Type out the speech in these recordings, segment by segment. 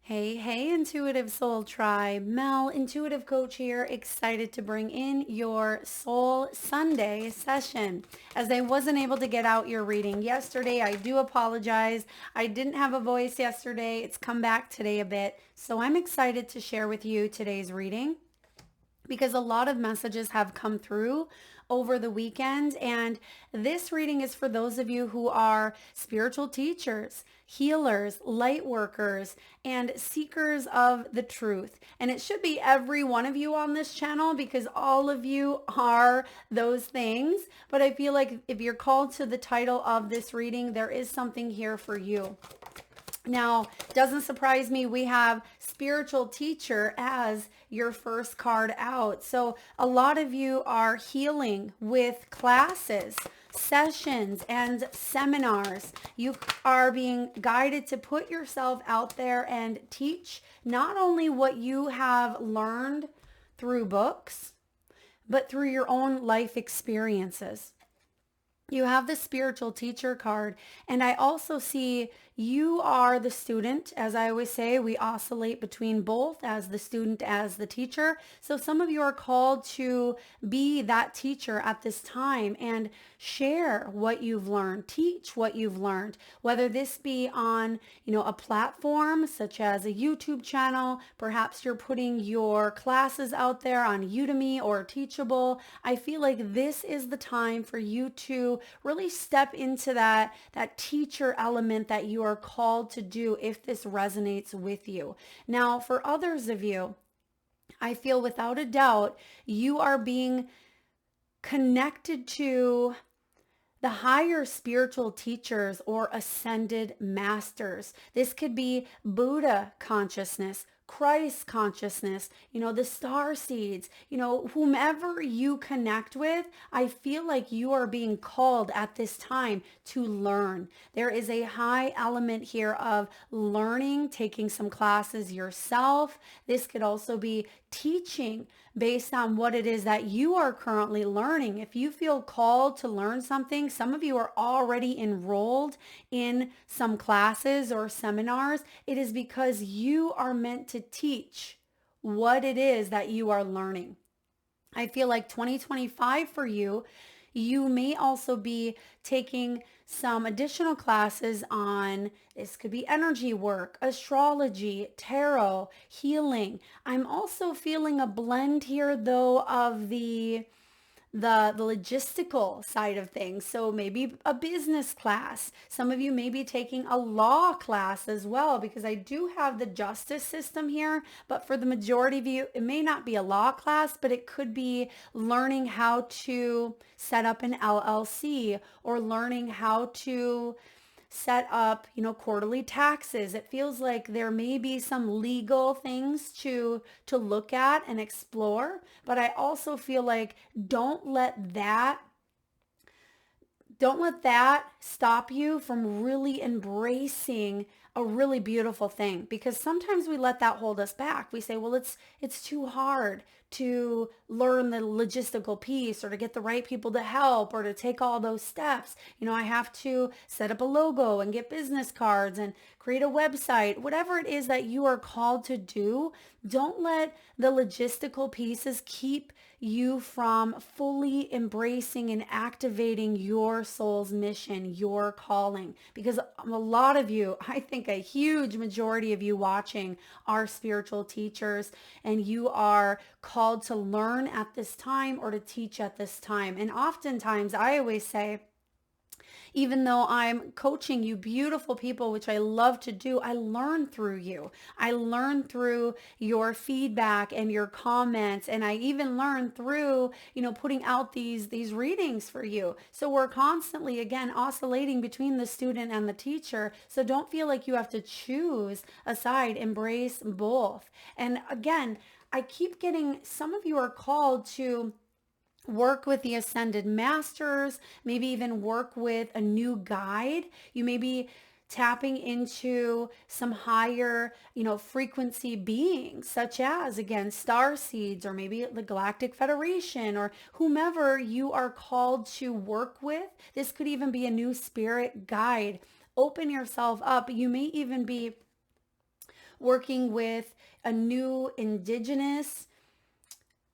Hey, Intuitive Soul Tribe. Mel, Intuitive Coach here, excited to bring in your Soul Sunday session. As I wasn't able to get out your reading yesterday, I do apologize. I didn't have a voice yesterday. It's come back today a bit. So I'm excited to share with you today's reading because a lot of messages have come through over the weekend. And this reading is for those of you who are spiritual teachers, healers, light workers, and seekers of the truth. And it should be every one of you on this channel because all of you are those things. But I feel like if you're called to the title of this reading, there is something here for you. Now, doesn't surprise me, we have spiritual teacher as your first card out. So a lot of you are healing with classes, sessions, and seminars. You are being guided to put yourself out there and teach not only what you have learned through books, but through your own life experiences. You have the spiritual teacher card, and I also see you are the student. As I always say, we oscillate between both, as the student, as the teacher. So some of you are called to be that teacher at this time and share what you've learned, teach what you've learned, whether this be on, a platform such as a YouTube channel. Perhaps you're putting your classes out there on Udemy or Teachable. I feel like this is the time for you to really step into that teacher element that you are called to do if this resonates with you. Now, for others of you, I feel without a doubt you are being connected to the higher spiritual teachers or ascended masters. This could be Buddha consciousness, Christ consciousness, the star seeds, whomever you connect with. I feel like you are being called at this time to learn. There is a high element here of learning, taking some classes yourself. This could also be teaching based on what it is that you are currently learning. If you feel called to learn something, some of you are already enrolled in some classes or seminars. It is because you are meant to teach what it is that you are learning. I feel like 2025 for you, you may also be taking some additional classes on, this could be energy work, astrology, tarot, healing. I'm also feeling a blend here though of the logistical side of things. So maybe a business class. Some of you may be taking a law class as well, because I do have the justice system here. But for the majority of you, it may not be a law class, but it could be learning how to set up an LLC or learning how to set up, quarterly taxes. It feels like there may be some legal things to look at and explore, but I also feel like don't let that stop you from really embracing a really beautiful thing, because sometimes we let that hold us back. We say, well, it's too hard to learn the logistical piece or to get the right people to help or to take all those steps. I have to set up a logo and get business cards and create a website. Whatever it is that you are called to do, don't let the logistical pieces keep you from fully embracing and activating your soul's mission, your calling. Because a lot of you, I think a huge majority of you watching, are spiritual teachers, and you are called to learn at this time or to teach at this time. And oftentimes, I always say, even though I'm coaching you beautiful people, which I love to do, I learn through you. I learn through your feedback and your comments. And I even learn through, putting out these readings for you. So we're constantly, again, oscillating between the student and the teacher. So don't feel like you have to choose a side. Embrace both. And again, I keep getting, some of you are called to work with the ascended masters, maybe even work with a new guide. You may be tapping into some higher, frequency beings, such as, again, star seeds, or maybe the Galactic Federation, or whomever you are called to work with. This could even be a new spirit guide. Open yourself up. You may even be working with a new indigenous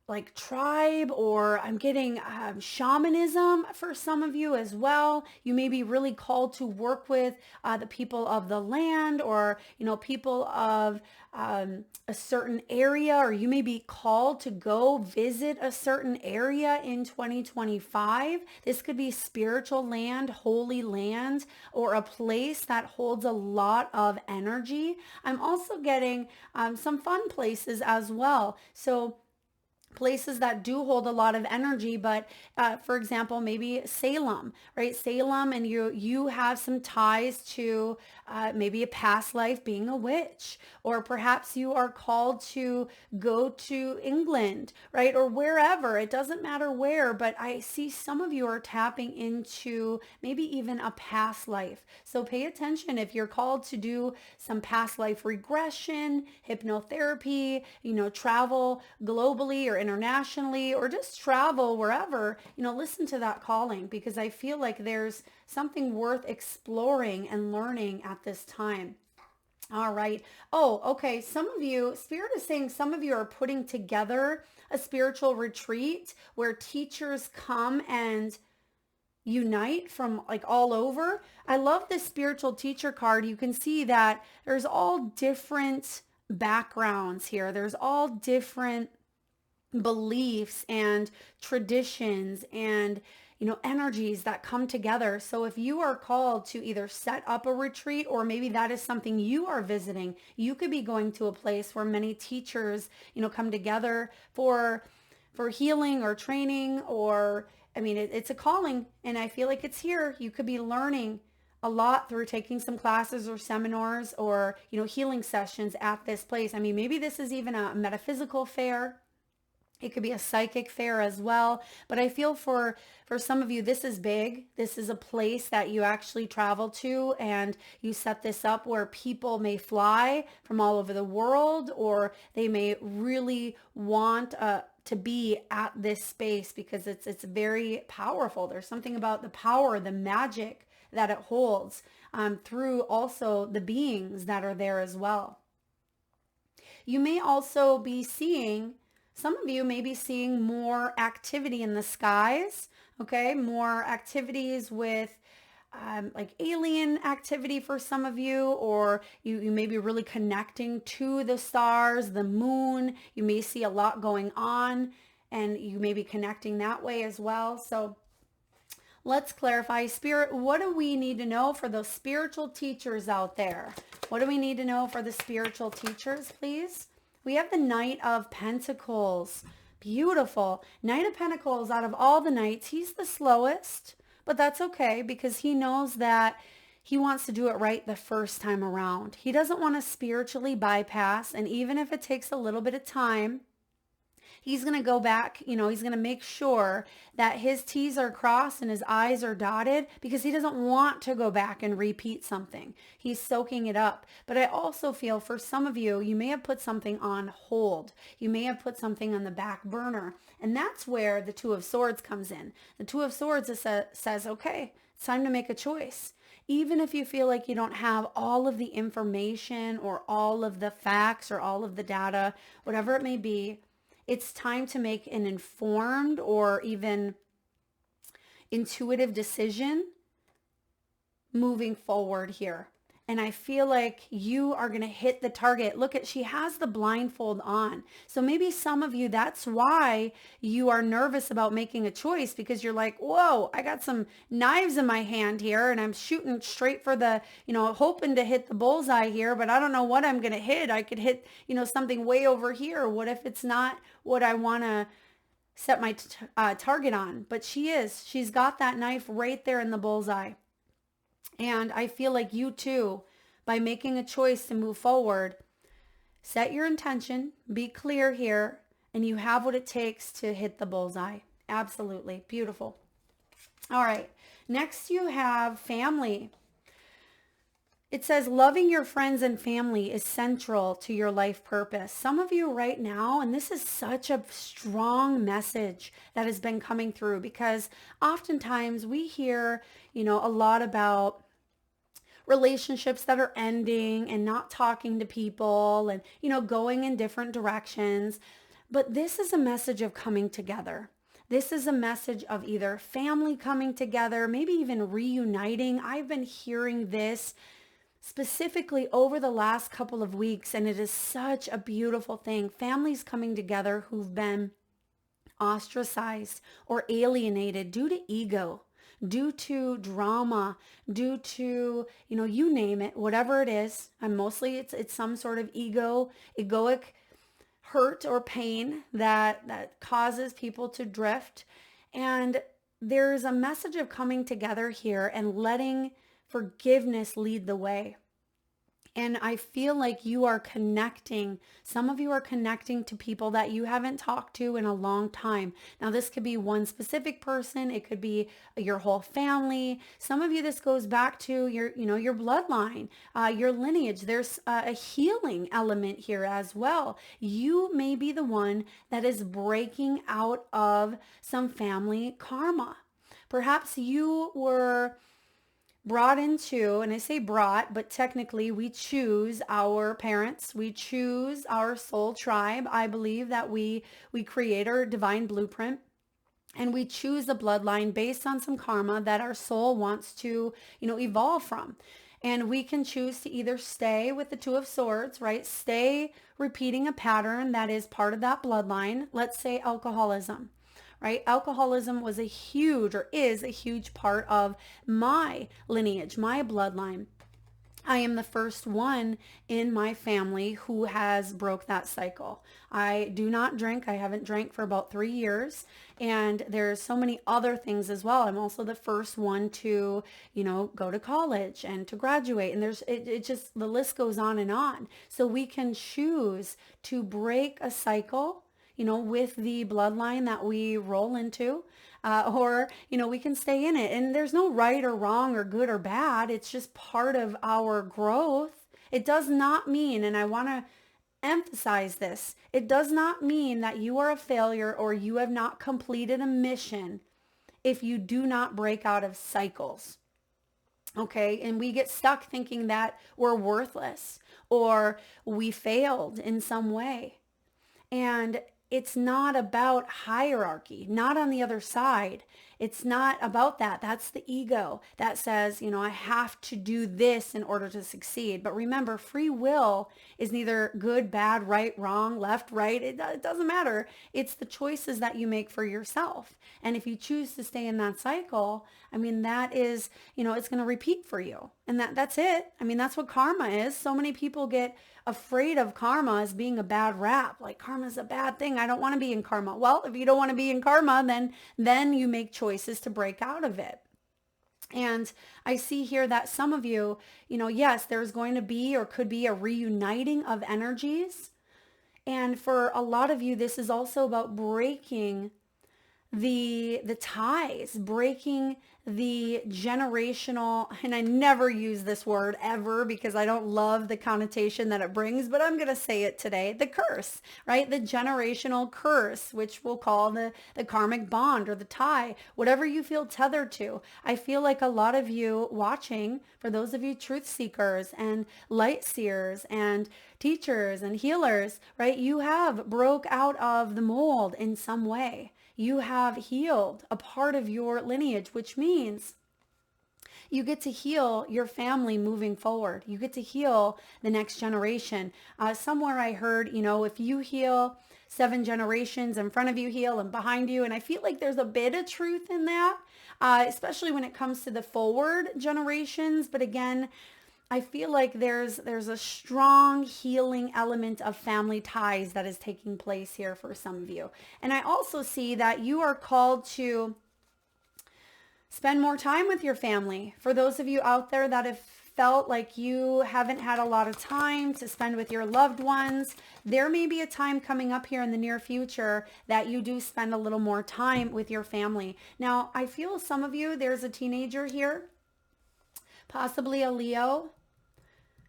like tribe, or I'm getting shamanism for some of you as well. You may be really called to work with the people of the land, or people of a certain area, or you may be called to go visit a certain area in 2025. This could be spiritual land, holy land, or a place that holds a lot of energy. I'm also getting some fun places as well. So places that do hold a lot of energy, but for example, maybe Salem, right? Salem, and you have some ties to maybe a past life being a witch, or perhaps you are called to go to England, right? Or wherever, it doesn't matter where, but I see some of you are tapping into maybe even a past life. So pay attention if you're called to do some past life regression, hypnotherapy, travel globally or internationally, or just travel wherever, listen to that calling, because I feel like there's something worth exploring and learning at this time. All right. Oh, okay. Some of you, Spirit is saying some of you are putting together a spiritual retreat where teachers come and unite from like all over. I love this spiritual teacher card. You can see that there's all different backgrounds here. There's all different beliefs and traditions and energies that come together. So if you are called to either set up a retreat, or maybe that is something you are visiting, you could be going to a place where many teachers come together for healing or training, or it's a calling, and I feel like it's here. You could be learning a lot through taking some classes or seminars, or healing sessions at this place. Maybe this is even a metaphysical fair. It could be a psychic fair as well. But I feel for some of you, this is big. This is a place that you actually travel to, and you set this up where people may fly from all over the world, or they may really want to be at this space because it's very powerful. There's something about the power, the magic that it holds through also the beings that are there as well. You may also be seeing, some of you may be seeing more activity in the skies, okay? More activities with like alien activity for some of you, or you may be really connecting to the stars, the moon. You may see a lot going on, and you may be connecting that way as well. So let's clarify. Spirit, what do we need to know for those spiritual teachers out there? What do we need to know for the spiritual teachers, please? We have the Knight of Pentacles. Beautiful. Knight of Pentacles, out of all the knights, he's the slowest, but that's okay, because he knows that he wants to do it right the first time around. He doesn't want to spiritually bypass, and even if it takes a little bit of time, he's going to go back, he's going to make sure that his T's are crossed and his I's are dotted, because he doesn't want to go back and repeat something. He's soaking it up. But I also feel for some of you, you may have put something on hold. You may have put something on the back burner. And that's where the Two of Swords comes in. The Two of Swords says, okay, it's time to make a choice. Even if you feel like you don't have all of the information or all of the facts or all of the data, whatever it may be, it's time to make an informed or even intuitive decision moving forward here. And I feel like you are going to hit the target. Look at, she has the blindfold on. So maybe some of you, that's why you are nervous about making a choice, because you're like, whoa, I got some knives in my hand here and I'm shooting straight for the, hoping to hit the bullseye here, but I don't know what I'm going to hit. I could hit, something way over here. What if it's not what I want to set my target on? But she's got that knife right there in the bullseye. And I feel like you too, by making a choice to move forward, set your intention, be clear here, and you have what it takes to hit the bullseye. Absolutely. Beautiful. All right. Next you have family. It says loving your friends and family is central to your life purpose. Some of you right now, and this is such a strong message that has been coming through, because oftentimes we hear, a lot about relationships that are ending and not talking to people and, going in different directions. But this is a message of coming together. This is a message of either family coming together, maybe even reuniting. I've been hearing this specifically over the last couple of weeks, and it is such a beautiful thing. Families coming together who've been ostracized or alienated due to ego, due to drama, due to, you name it, whatever it is. And mostly it's some sort of egoic hurt or pain that causes people to drift. And there's a message of coming together here and letting forgiveness lead the way. And I feel like you are connecting. Some of you are connecting to people that you haven't talked to in a long time. Now, this could be one specific person. It could be your whole family. Some of you, this goes back to your bloodline, your lineage. There's a healing element here as well. You may be the one that is breaking out of some family karma. Perhaps you were brought into, and I say brought, but technically we choose our parents. We choose our soul tribe. I believe that we create our divine blueprint, and we choose a bloodline based on some karma that our soul wants to, evolve from. And we can choose to either stay with the Two of Swords, right? Stay repeating a pattern that is part of that bloodline. Let's say alcoholism. Right? Alcoholism was is a huge part of my lineage, my bloodline. I am the first one in my family who has broke that cycle. I do not drink. I haven't drank for about 3 years. And there's so many other things as well. I'm also the first one to, go to college and to graduate. And it just, the list goes on and on. So we can choose to break a cycle, with the bloodline that we roll into, or, we can stay in it. And there's no right or wrong or good or bad. It's just part of our growth. It does not mean, and I want to emphasize this, it does not mean that you are a failure or you have not completed a mission if you do not break out of cycles. Okay, and we get stuck thinking that we're worthless or we failed in some way. And it's not about hierarchy, not on the other side. It's not about that. That's the ego that says, I have to do this in order to succeed. But remember, free will is neither good, bad, right, wrong, left, right. It doesn't matter. It's the choices that you make for yourself. And if you choose to stay in that cycle, that is, it's going to repeat for you. And that's it. That's what karma is. So many people get afraid of karma as being a bad rap. Like karma is a bad thing. I don't want to be in karma. Well, if you don't want to be in karma, then you make choices to break out of it. And I see here that some of you, yes, there's going to be or could be a reuniting of energies. And for a lot of you, this is also about breaking the ties, breaking the generational, and I never use this word ever because I don't love the connotation that it brings, but I'm going to say it today, the curse, right? The generational curse, which we'll call the karmic bond or the tie, whatever you feel tethered to. I feel like a lot of you watching, for those of you truth seekers and light seers and teachers and healers, right? You have broke out of the mold in some way. You have healed a part of your lineage, which means you get to heal your family moving forward. You get to heal the next generation. Somewhere I heard, if you heal 7 generations, in front of you heal and behind you. And I feel like there's a bit of truth in that, especially when it comes to the forward generations. But again, I feel like there's a strong healing element of family ties that is taking place here for some of you. And I also see that you are called to spend more time with your family. For those of you out there that have felt like you haven't had a lot of time to spend with your loved ones, there may be a time coming up here in the near future that you do spend a little more time with your family. Now, I feel some of you, there's a teenager here, possibly a Leo.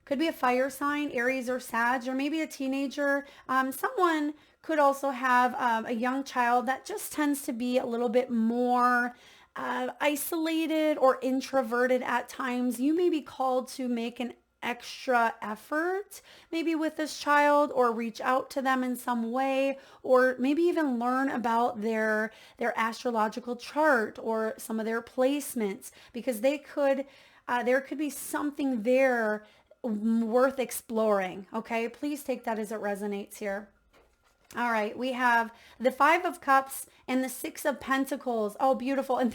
Could be a fire sign, Aries or Sag, or maybe a teenager. Someone could also have a young child that just tends to be a little bit more isolated or introverted at times, you may be called to make an extra effort maybe with this child, or reach out to them in some way, or maybe even learn about their astrological chart or some of their placements, because there could be something there worth exploring. Okay, please take that as it resonates here. All right, we have the Five of Cups and the Six of Pentacles. Oh, beautiful. And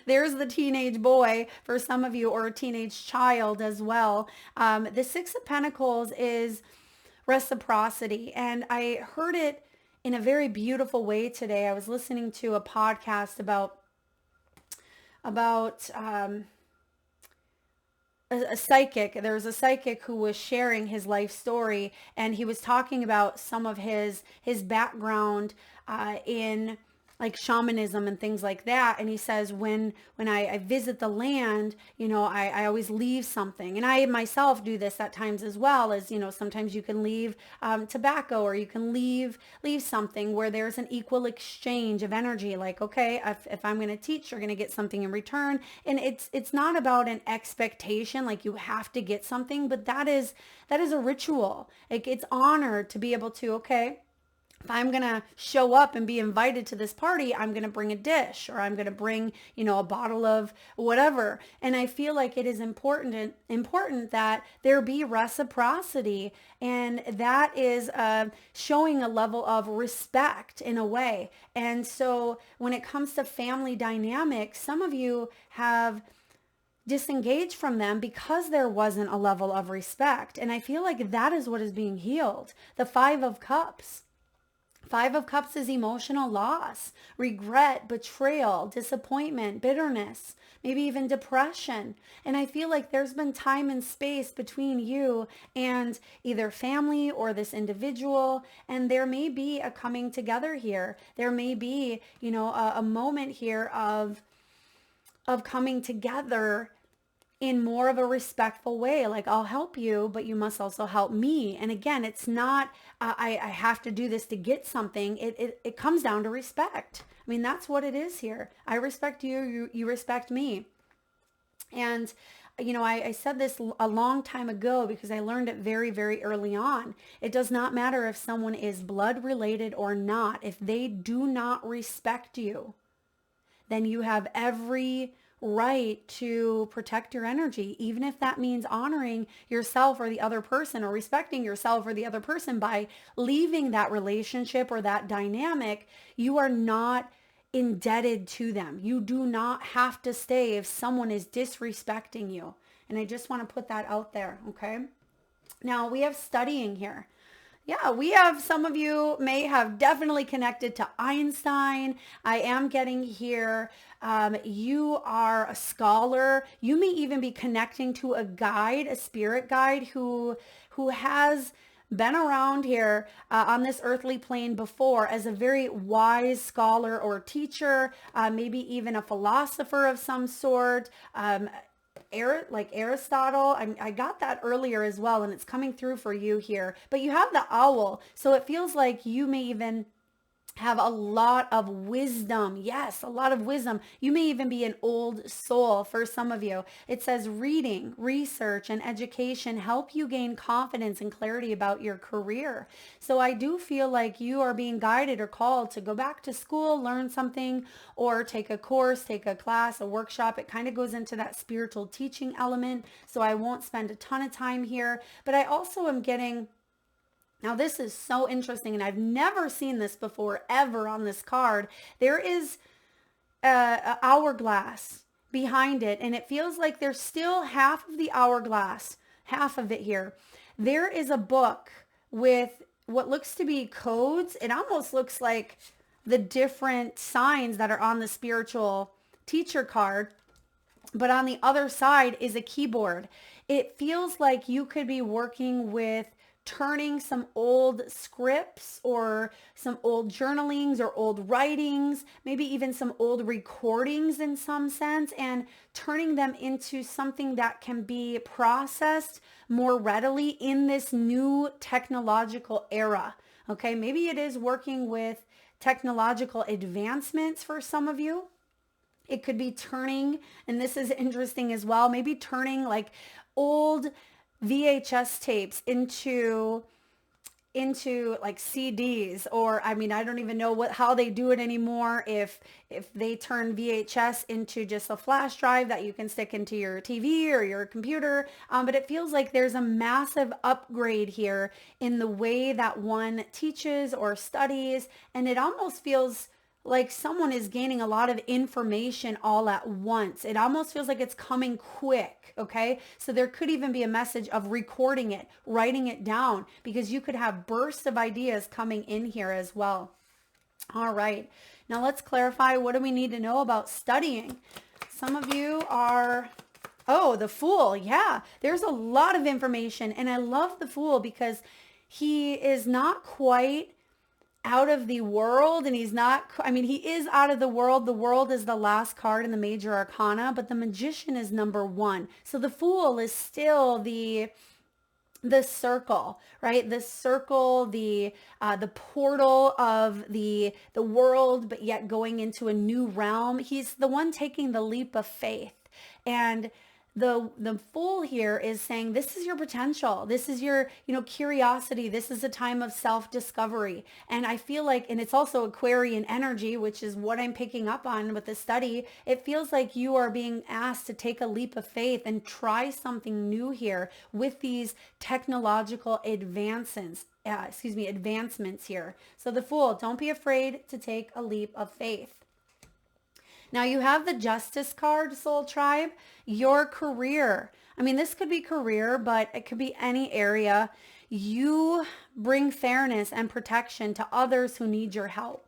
there's the teenage boy for some of you, or a teenage child as well. The Six of Pentacles is reciprocity. And I heard it in a very beautiful way today. I was listening to a podcast about a psychic. There was a psychic who was sharing his life story, and he was talking about some of his background in like shamanism and things like that. And he says, when I visit the land, I always leave something. And I myself do this at times as well, as, sometimes you can leave tobacco, or you can leave something where there's an equal exchange of energy. Like, okay, if I'm going to teach, you're going to get something in return. And it's not about an expectation, like you have to get something, but that is a ritual. It's honored to be able to, okay, if I'm going to show up and be invited to this party, I'm going to bring a dish, or I'm going to bring, a bottle of whatever. And I feel like it is important that there be reciprocity. And that is showing a level of respect in a way. And so when it comes to family dynamics, some of you have disengaged from them because there wasn't a level of respect. And I feel like that is what is being healed. The Five of Cups. Five of Cups is emotional loss, regret, betrayal, disappointment, bitterness, maybe even depression. And I feel like there's been time and space between you and either family or this individual, and there may be a coming together here. There may be, a moment here of coming together in more of a respectful way. Like, I'll help you, but you must also help me. And again, it's not, I have to do this to get something. It comes down to respect. I mean, that's what it is here. I respect you, you respect me. And, I said this a long time ago because I learned it very, very early on. It does not matter if someone is blood related or not. If they do not respect you, then you have every right to protect your energy, even if that means honoring yourself or the other person, or respecting yourself or the other person by leaving that relationship or that dynamic. You are not indebted to them. You do not have to stay if someone is disrespecting you. And I just want to put that out there, okay? Now we have studying here. Yeah, we have, some of you may have definitely connected to Einstein. I am getting here. You are a scholar. You may even be connecting to a guide, a spirit guide who has been around here on this earthly plane before as a very wise scholar or teacher, maybe even a philosopher of some sort. Like Aristotle. I got that earlier as well, and it's coming through for you here. But you have the owl, so it feels like you may even have a lot of wisdom. Yes, a lot of wisdom. You may even be an old soul for some of you. It says reading, research, and education help you gain confidence and clarity about your career. So I do feel like you are being guided or called to go back to school, learn something, or take a course, take a class, a workshop. It kind of goes into that spiritual teaching element. So I won't spend a ton of time here, but I also am getting, now this is so interesting, and I've never seen this before ever on this card. There is a hourglass behind it, and it feels like there's still half of the hourglass, half of it here. There is a book with what looks to be codes. It almost looks like the different signs that are on the spiritual teacher card, but on the other side is a keyboard. It feels like you could be working with turning some old scripts or some old journalings or old writings, maybe even some old recordings in some sense, and turning them into something that can be processed more readily in this new technological era. Okay, maybe it is working with technological advancements for some of you. It could be turning, and this is interesting as well, maybe turning like old VHS tapes into like CDs, or I mean, I don't even know how they do it anymore, if they turn VHS into just a flash drive that you can stick into your TV or your computer. But it feels like there's a massive upgrade here in the way that one teaches or studies, and it almost feels like someone is gaining a lot of information all at once. It almost feels like it's coming quick, okay? So there could even be a message of recording it, writing it down, because you could have bursts of ideas coming in here as well. All right, now let's clarify, what do we need to know about studying? Some of you are, oh, the Fool. Yeah, there's a lot of information, and I love the Fool because he is not quite out of the world, and he's not, I mean, he is out of the world. The world is the last card in the major arcana, but the Magician is number one. So the Fool is still the circle, right? The circle, the portal of the world, but yet going into a new realm. He's the one taking the leap of faith. And the Fool here is saying, this is your potential. This is your, curiosity. This is a time of self-discovery. And I feel like, and it's also Aquarian energy, which is what I'm picking up on with the study. It feels like you are being asked to take a leap of faith and try something new here with these technological advancements here. So the Fool, don't be afraid to take a leap of faith. Now you have the Justice card, Soul Tribe, your career. I mean, this could be career, but it could be any area. You bring fairness and protection to others who need your help.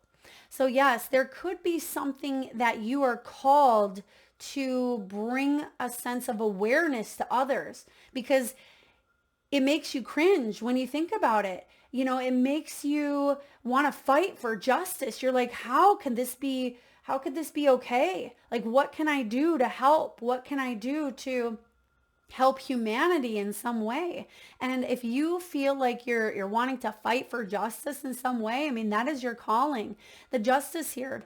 So yes, there could be something that you are called to bring a sense of awareness to others, because it makes you cringe when you think about it. It makes you want to fight for justice. You're like, how could this be okay? Like, what can I do to help? What can I do to help humanity in some way? And if you feel like you're wanting to fight for justice in some way, I mean, that is your calling. The Justice here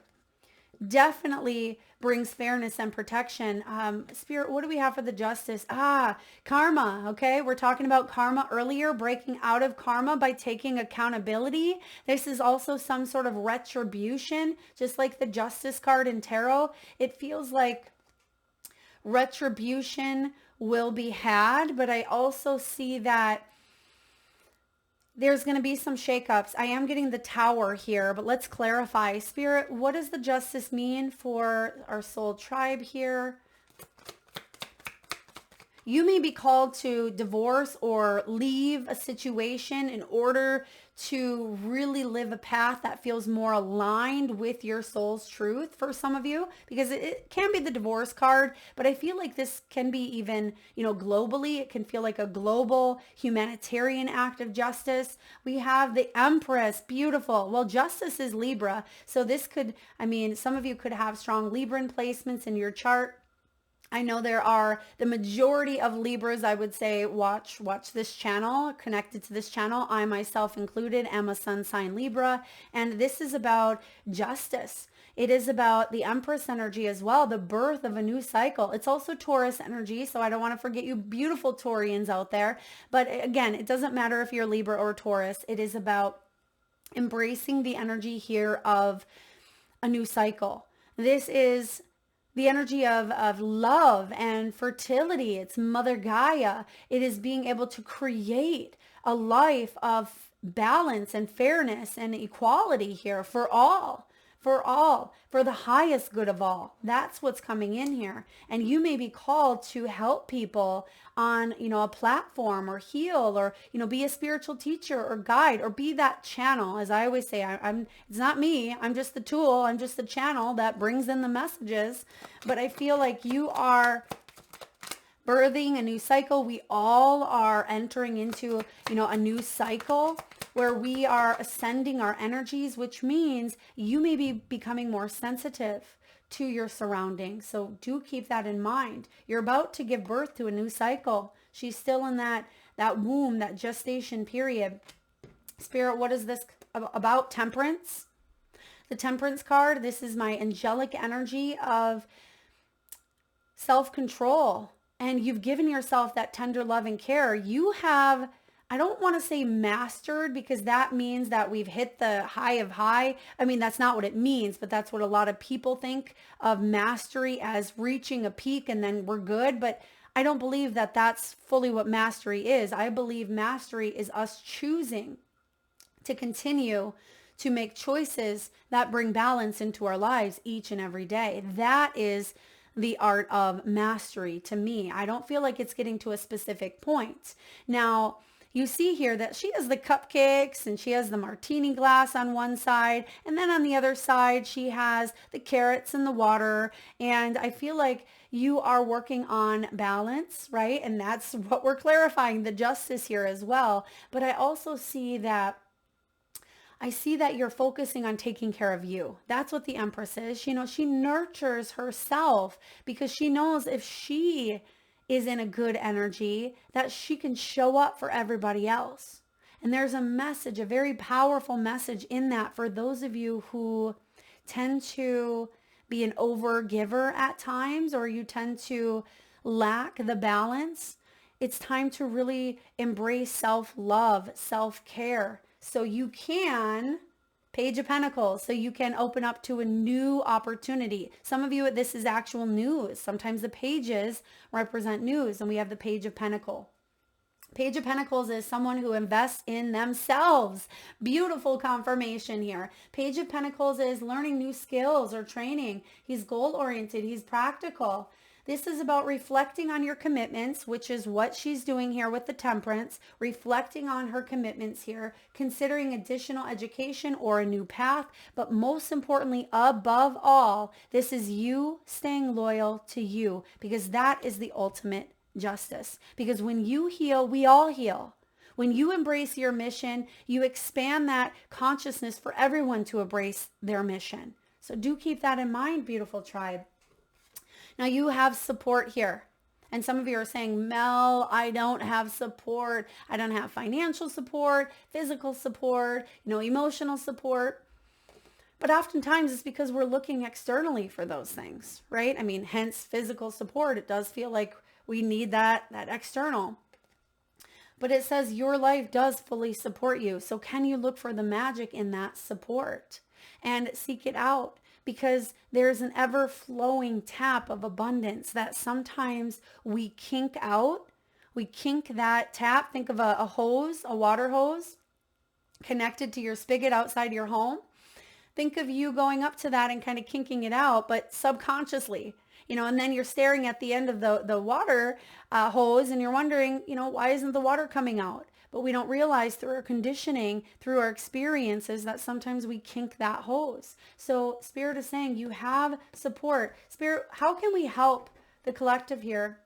definitely brings fairness and protection. Spirit, what do we have for the Justice? Karma. Okay, we're talking about karma earlier, breaking out of karma by taking accountability. This is also some sort of retribution, just like the Justice card in tarot. It feels like retribution will be had, but I also see that there's going to be some shakeups. I am getting the Tower here, but let's clarify. Spirit, what does the Justice mean for our Soul Tribe here? You may be called to divorce or leave a situation in order to really live a path that feels more aligned with your soul's truth for some of you, because it can be the Divorce card, but I feel like this can be even, globally, it can feel like a global humanitarian act of justice. We have the Empress, beautiful. Well, Justice is Libra, so this could, some of you could have strong Libran placements in your chart. I know there are the majority of Libras, I would say, watch this channel, connected to this channel. I myself included am a sun sign Libra, and this is about justice. It is about the Empress energy as well, the birth of a new cycle. It's also Taurus energy, so I don't want to forget you beautiful Taurians out there. But again, it doesn't matter if you're Libra or Taurus. It is about embracing the energy here of a new cycle. This is the energy of love and fertility. It's Mother Gaia. It is being able to create a life of balance and fairness and equality here for all, for the highest good of all. That's what's coming in here. And you may be called to help people on, a platform, or heal, or, be a spiritual teacher or guide, or be that channel. As I always say, it's not me. I'm just the tool. I'm just the channel that brings in the messages. But I feel like you are birthing a new cycle. We all are entering into, a new cycle where we are ascending our energies, which means you may be becoming more sensitive to your surroundings. So do keep that in mind. You're about to give birth to a new cycle. She's still in that womb, that gestation period. Spirit, what is this about? Temperance. The Temperance card, this is my angelic energy of self-control. And you've given yourself that tender love and care. You have, I don't want to say mastered, because that means that we've hit the high of high. I mean, that's not what it means, but that's what a lot of people think of mastery, as reaching a peak and then we're good. But I don't believe that that's fully what mastery is. I believe mastery is us choosing to continue to make choices that bring balance into our lives each and every day. That is the art of mastery to me. I don't feel like it's getting to a specific point. Now, you see here that she has the cupcakes and she has the martini glass on one side, and then on the other side she has the carrots and the water. And I feel like you are working on balance, right? And that's what we're clarifying, the justice here as well. But I also see that you're focusing on taking care of you. That's what the Empress is. You know, she nurtures herself because she knows if she is in a good energy, that she can show up for everybody else. And there's a message, a very powerful message in that for those of you who tend to be an over giver at times, or you tend to lack the balance. It's time to really embrace self-love, self-care, so you can, Page of Pentacles, so you can open up to a new opportunity. Some of you, this is actual news. Sometimes the pages represent news, and we have the Page of Pentacles. Page of Pentacles is someone who invests in themselves. Beautiful confirmation here. Page of Pentacles is learning new skills or training. He's goal-oriented. He's practical. This is about reflecting on your commitments, which is what she's doing here with the Temperance, reflecting on her commitments here, considering additional education or a new path. But most importantly, above all, this is you staying loyal to you, because that is the ultimate justice. Because when you heal, we all heal. When you embrace your mission, you expand that consciousness for everyone to embrace their mission. So do keep that in mind, beautiful tribe. Now you have support here. And some of you are saying, Mel, I don't have support. I don't have financial support, physical support, emotional support. But oftentimes it's because we're looking externally for those things, right? I mean, hence physical support. It does feel like we need that external. But it says your life does fully support you. So can you look for the magic in that support and seek it out? Because there's an ever-flowing tap of abundance that sometimes we kink out. We kink that tap. Think of a hose, a water hose connected to your spigot outside your home. Think of you going up to that and kind of kinking it out, but subconsciously, and then you're staring at the end of the water hose and you're wondering, why isn't the water coming out? But we don't realize through our conditioning, through our experiences, that sometimes we kink that hose. So Spirit is saying you have support. Spirit, how can we help the collective here,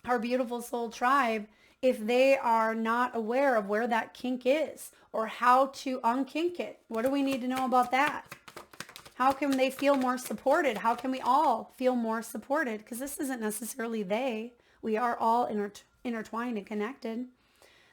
our beautiful soul tribe, if they are not aware of where that kink is or how to unkink it? What do we need to know about that? How can they feel more supported? How can we all feel more supported? Because this isn't necessarily they. We are all intertwined and connected.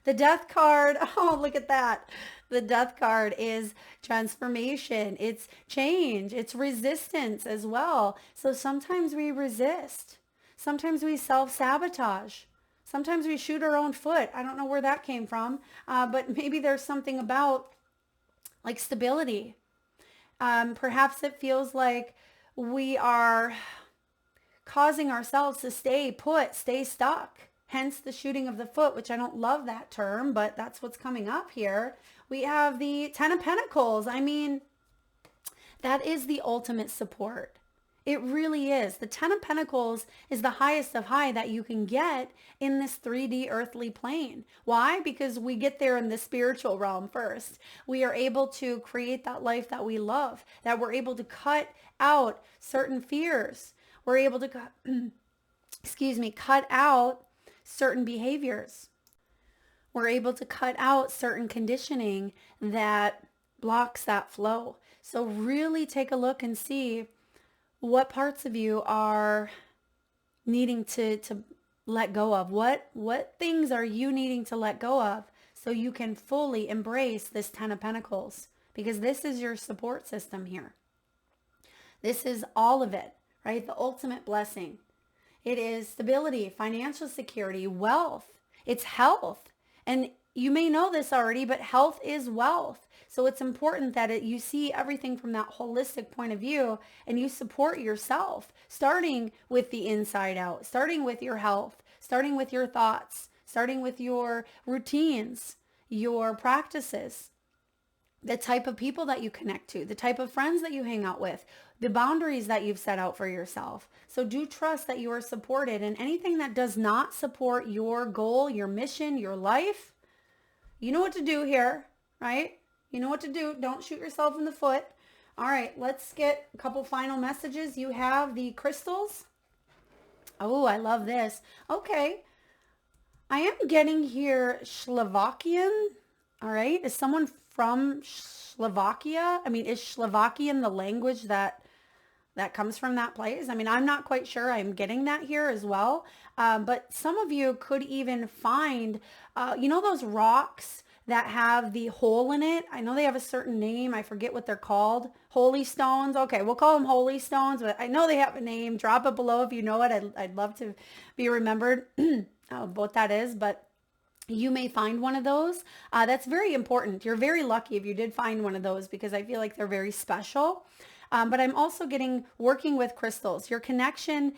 The Death card, oh, look at that. The Death card is transformation. It's change. It's resistance as well. So sometimes we resist. Sometimes we self-sabotage. Sometimes we shoot our own foot. I don't know where that came from, but maybe there's something about like stability. Perhaps it feels like we are causing ourselves to stay put, stay stuck. Hence the shooting of the foot, which I don't love that term, but that's what's coming up here. We have the Ten of Pentacles. I mean, that is the ultimate support. It really is. The Ten of Pentacles is the highest of high that you can get in this 3D earthly plane. Why? Because we get there in the spiritual realm first. We are able to create that life that we love, that we're able to cut out certain fears. We're able to, cut out certain behaviors. We're able to cut out certain conditioning that blocks that flow. So really take a look and see what parts of you are needing to let go of. What things are you needing to let go of so you can fully embrace this Ten of Pentacles? because this is your support system here. This is all of it, right? The ultimate blessing. It is stability, financial security, wealth. It's health. And you may know this already, but health is wealth. So it's important that you see everything from that holistic point of view and you support yourself, starting with the inside out, starting with your health, starting with your thoughts, starting with your routines, your practices, the type of people that you connect to, the type of friends that you hang out with, the boundaries that you've set out for yourself. So do trust that you are supported, and anything that does not support your goal, your mission, your life, you know what to do here, right? You know what to do. Don't shoot yourself in the foot. All right, let's get a couple final messages. You have the crystals. Oh, I love this. Okay. I am getting here Slovakian. All right. Is someone from Slovakia? I mean, is Slovakian the language that comes from that place? I mean, I'm not quite sure. I'm getting that here as well. But some of you could even find, those rocks that have the hole in it. I know they have a certain name. I forget what they're called. Holy stones. Okay, we'll call them holy stones, but I know they have a name. Drop it below if you know it. I'd love to be remembered what that is, but you may find one of those. That's very important. You're very lucky if you did find one of those, because I feel like they're very special. But I'm also working with crystals. Your connection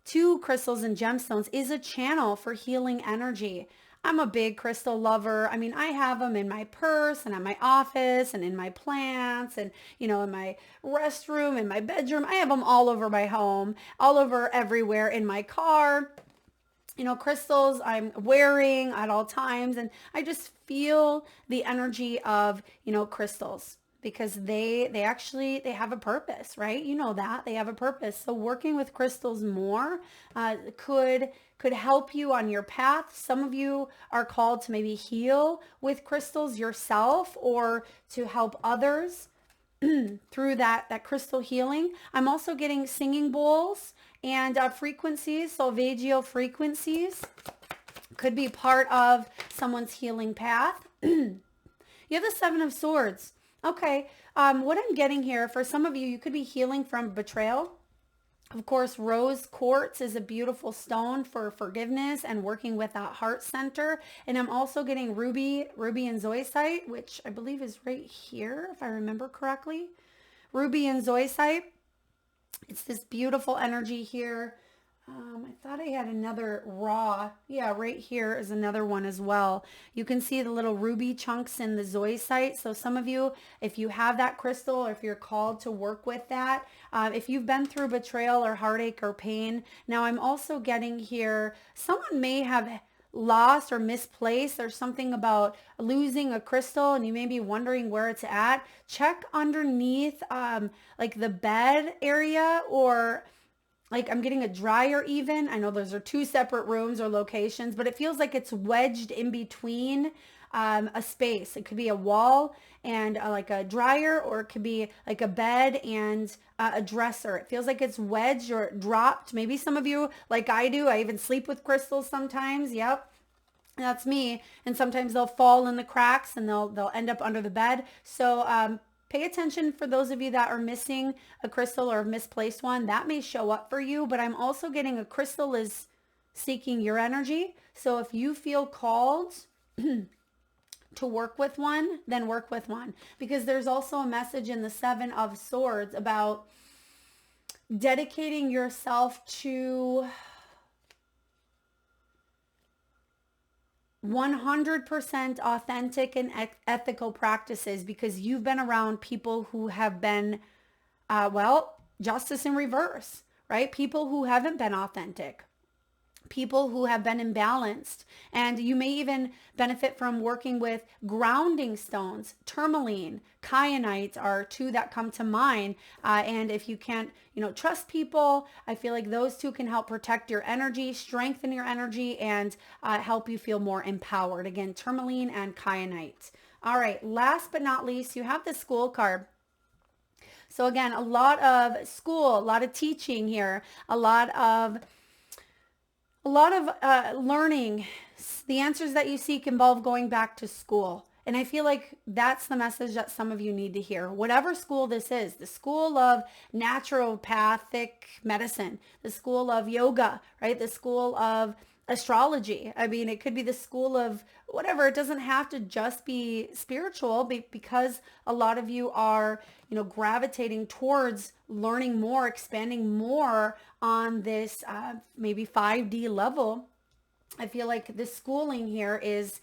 to crystals and gemstones is a channel for healing energy. I'm a big crystal lover. I mean, I have them in my purse and in my office and in my plants and, in my restroom, in my bedroom. I have them all over my home, all over everywhere, in my car. Crystals I'm wearing at all times, and I just feel the energy of, crystals, because they have a purpose, right? You know that they have a purpose. So working with crystals more could help you on your path. Some of you are called to maybe heal with crystals yourself, or to help others through that crystal healing. I'm also getting singing bowls and frequencies. Solfeggio frequencies could be part of someone's healing path. You have the Seven of Swords. Okay, what I'm getting here, for some of you, you could be healing from betrayal. Of course, rose quartz is a beautiful stone for forgiveness and working with that heart center. And I'm also getting ruby and zoisite, which I believe is right here, if I remember correctly. Ruby and zoisite. It's this beautiful energy here. I thought I had another raw. Yeah, right here is another one as well. You can see the little ruby chunks in the zoisite. So some of you, if you have that crystal, or if you're called to work with that, if you've been through betrayal or heartache or pain. Now I'm also getting here, someone may have lost or misplaced. There's something about losing a crystal and you may be wondering where it's at. Check underneath like the bed area, or like I'm getting a dryer even. I know those are two separate rooms or locations, but it feels like it's wedged in between a space. It could be a wall and like a dryer, or it could be like a bed and a dresser. It feels like it's wedged or dropped. Maybe some of you, like I do, I even sleep with crystals sometimes. Yep. That's me. And sometimes they'll fall in the cracks and they'll end up under the bed. So pay attention for those of you that are missing a crystal or misplaced one. That may show up for you, but I'm also getting a crystal is seeking your energy. So if you feel called to work with one, then work with one. Because there's also a message in the Seven of Swords about dedicating yourself to 100% authentic and ethical practices, because you've been around people who have been, justice in reverse, right? People who haven't been authentic, people who have been imbalanced. And you may even benefit from working with grounding stones. Tourmaline, kyanite are two that come to mind. And if you can't, trust people, I feel like those two can help protect your energy, strengthen your energy, and help you feel more empowered. Again, tourmaline and kyanite. All right, last but not least, you have the School card. So again, a lot of school, a lot of teaching here, a lot of learning. The answers that you seek involve going back to school. And I feel like that's the message that some of you need to hear. Whatever school this is, the school of naturopathic medicine, the school of yoga, right? The school of astrology. I mean, it could be the school of whatever. It doesn't have to just be spiritual because a lot of you are, gravitating towards learning more, expanding more on this maybe 5D level. I feel like this schooling here is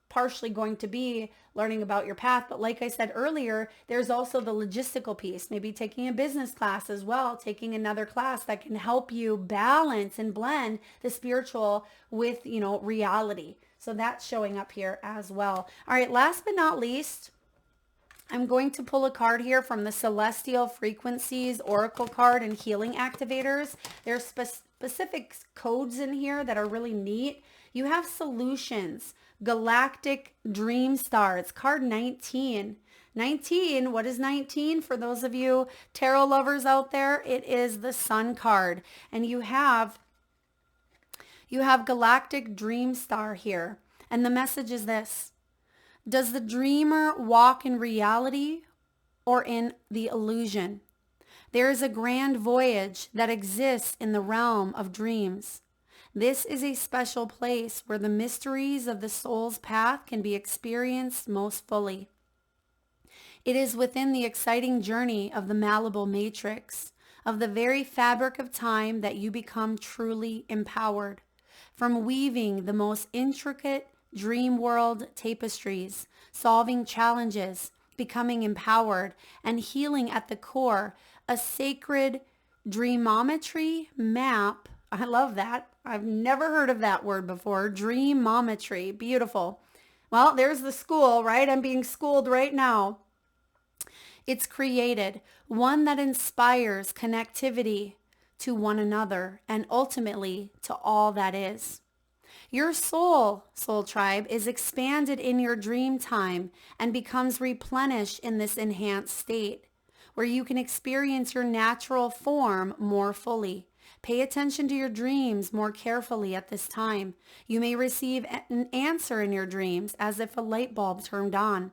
partially going to be learning about your path. But like I said earlier, there's also the logistical piece, maybe taking a business class as well, taking another class that can help you balance and blend the spiritual with, reality. So that's showing up here as well. All right, last but not least, I'm going to pull a card here from the Celestial Frequencies Oracle card and Healing Activators. There's specific codes in here that are really neat. You have solutions, Galactic Dream Star. It's card 19. 19, what is 19? For those of you tarot lovers out there, it is the Sun card. And you have Galactic Dream Star here. And the message is this: does the dreamer walk in reality or in the illusion? There is a grand voyage that exists in the realm of dreams. This is a special place where the mysteries of the soul's path can be experienced most fully. It is within the exciting journey of the malleable matrix, of the very fabric of time, that you become truly empowered. From weaving the most intricate dream world tapestries, solving challenges, becoming empowered, and healing at the core, a sacred dreamometry map. I love that. I've never heard of that word before. Dreamometry. Beautiful. Well, there's the school, right? I'm being schooled right now. It's created, one that inspires connectivity to one another and ultimately to all that is. Your soul tribe, is expanded in your dream time and becomes replenished in this enhanced state where you can experience your natural form more fully. Pay attention to your dreams more carefully at this time. You may receive an answer in your dreams as if a light bulb turned on.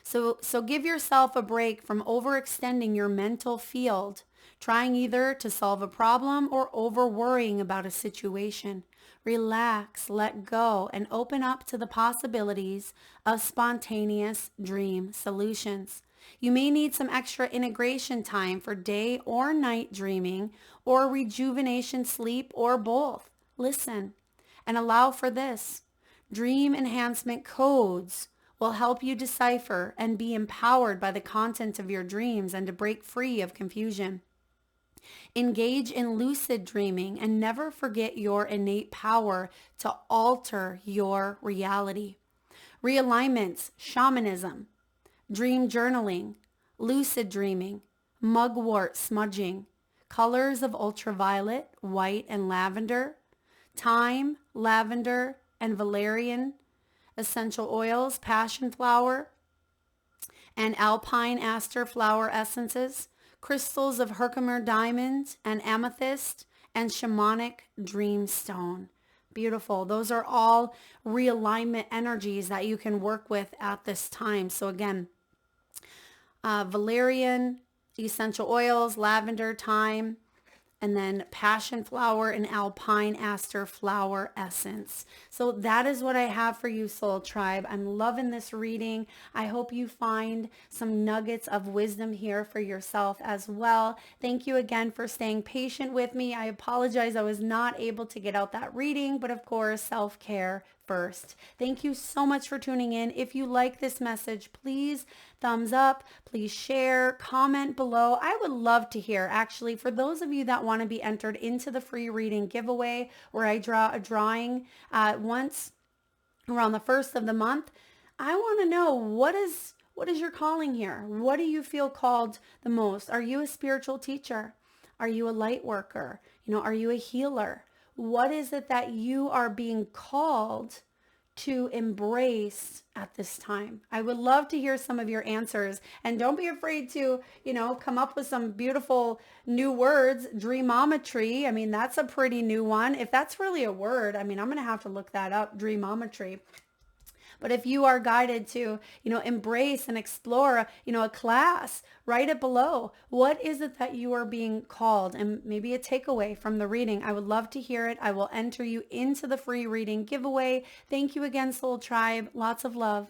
So give yourself a break from overextending your mental field, trying either to solve a problem or over worrying about a situation. Relax, let go, and open up to the possibilities of spontaneous dream solutions. You may need some extra integration time for day or night dreaming, or rejuvenation sleep, or both. Listen and allow for this. Dream enhancement codes will help you decipher and be empowered by the content of your dreams and to break free of confusion. Engage in lucid dreaming and never forget your innate power to alter your reality. Realignments, shamanism, dream journaling, lucid dreaming, mugwort smudging, colors of ultraviolet, white, and lavender, thyme, lavender, and valerian, essential oils, passion flower, and alpine aster flower essences, crystals of Herkimer diamond and amethyst, and shamanic dream stone. Beautiful. Those are all realignment energies that you can work with at this time. So again, valerian, essential oils, lavender, thyme, and then passion flower and alpine aster flower essence. So that is what I have for you, Soul Tribe. I'm loving this reading. I hope you find some nuggets of wisdom here for yourself as well. Thank you again for staying patient with me. I apologize I was not able to get out that reading, but of course, self-care first. Thank you so much for tuning in. If you like this message, please thumbs up, please share, comment below. I would love to hear, actually, for those of you that want to be entered into the free reading giveaway where I draw a drawing once around the first of the month. I want to know what is your calling here? What do you feel called the most? Are you a spiritual teacher? Are you a light worker? Are you a healer? What is it that you are being called to embrace at this time? I would love to hear some of your answers, and don't be afraid to, come up with some beautiful new words. Dreamometry. I mean, that's a pretty new one. If that's really a word, I'm going to have to look that up. Dreamometry. But if you are guided to, embrace and explore, a class, write it below. What is it that you are being called? And maybe a takeaway from the reading. I would love to hear it. I will enter you into the free reading giveaway. Thank you again, Soul Tribe. Lots of love.